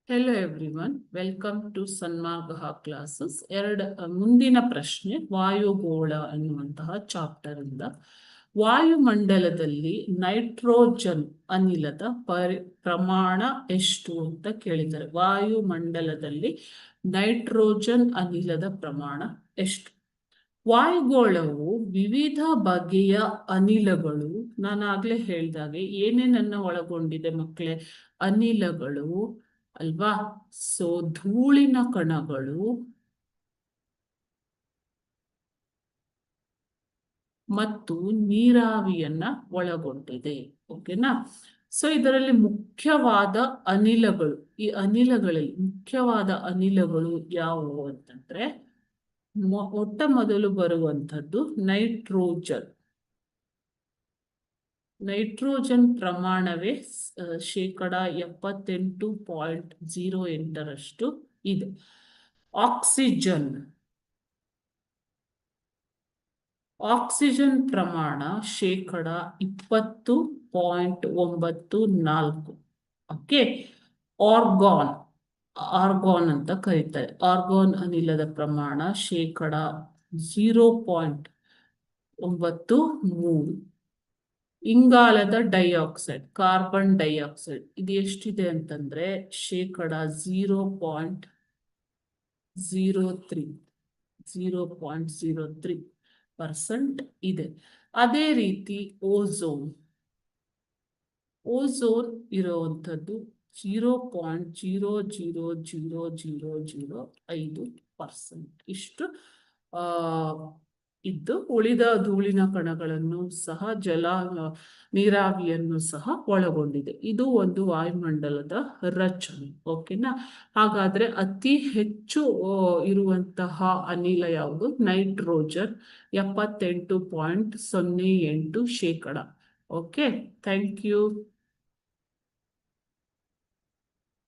Hello everyone, welcome to Sanmarga classes. ಮುಂದಿನ ಪ್ರಶ್ನೆ ವಾಯುಗೋಳ ಅನ್ನುವಂತಹ ಚಾಪ್ಟರ್ ಇಂದ ವಾಯುಮಂಡಲದಲ್ಲಿ ನೈಟ್ರೋಜನ್ ಅನಿಲದ ಪ್ರಮಾಣ ಎಷ್ಟು ಅಂತ ಕೇಳಿದ್ದಾರೆ. ವಾಯುಮಂಡಲದಲ್ಲಿ ನೈಟ್ರೋಜನ್ ಅನಿಲದ ಪ್ರಮಾಣ ಎಷ್ಟು? ವಾಯುಗೋಳವು ವಿವಿಧ ಬಗೆಯ ಅನಿಲಗಳು, ನಾನಾಗ್ಲೇ ಹೇಳಿದಾಗೆ ಏನೇನನ್ನ ಒಳಗೊಂಡಿದೆ ಮಕ್ಕಳೇ? ಅನಿಲಗಳು ಅಲ್ವಾ? ಸೊ ಧೂಳಿನ ಕಣಗಳು ಮತ್ತು ನೀರಾವಿಯನ್ನ ಒಳಗೊಂಡಿದೆ. ಓಕೆನಾ? ಸೊ ಇದರಲ್ಲಿ ಮುಖ್ಯವಾದ ಅನಿಲಗಳು, ಈ ಅನಿಲಗಳಲ್ಲಿ ಮುಖ್ಯವಾದ ಅನಿಲಗಳು ಯಾವುವು ಅಂತಂದ್ರೆ, ಮೊಟ್ಟ ಮೊದಲು ಬರುವಂಥದ್ದು ನೈಟ್ರೋಜನ್. ನೈಟ್ರೋಜನ್ ಪ್ರಮಾಣವೇ 78.08% ಇದೆ. ಆಕ್ಸಿಜನ್ ಪ್ರಮಾಣ 20.94. ಓಕೆ. ಆರ್ಗಾನ್ ಅಂತ ಕರೀತಾರೆ. ಆರ್ಗಾನ್ ಅನಿಲದ ಪ್ರಮಾಣ 0.93. ಇಂಗಾಲದ ಡೈಆಕ್ಸೈಡ್, ಕಾರ್ಬನ್ ಡೈಆಕ್ಸೈಡ್, ಇದು ಎಷ್ಟಿದೆ ಅಂತಂದ್ರೆ 0.03% ಇದೆ. ಅದೇ ರೀತಿ ಓಝೋನ್ ಇರುವಂಥದ್ದು 0.00005%. ಇಷ್ಟು ಇದ್ದು ಉಳಿದ ಧೂಳಿನ ಕಣಗಳನ್ನು ಸಹ ನೀರಾವಿಯನ್ನು ಸಹ ಒಳಗೊಂಡಿದೆ. ಇದು ಒಂದು ವಾಯುಮಂಡಲದ ರಚನೆ. ಓಕೆನಾ? ಹಾಗಾದ್ರೆ ಅತಿ ಹೆಚ್ಚು ಇರುವಂತಹ ಅನಿಲ ಯಾವುದು? ನೈಟ್ರೋಜನ್, 78.08%. Okay, thank you.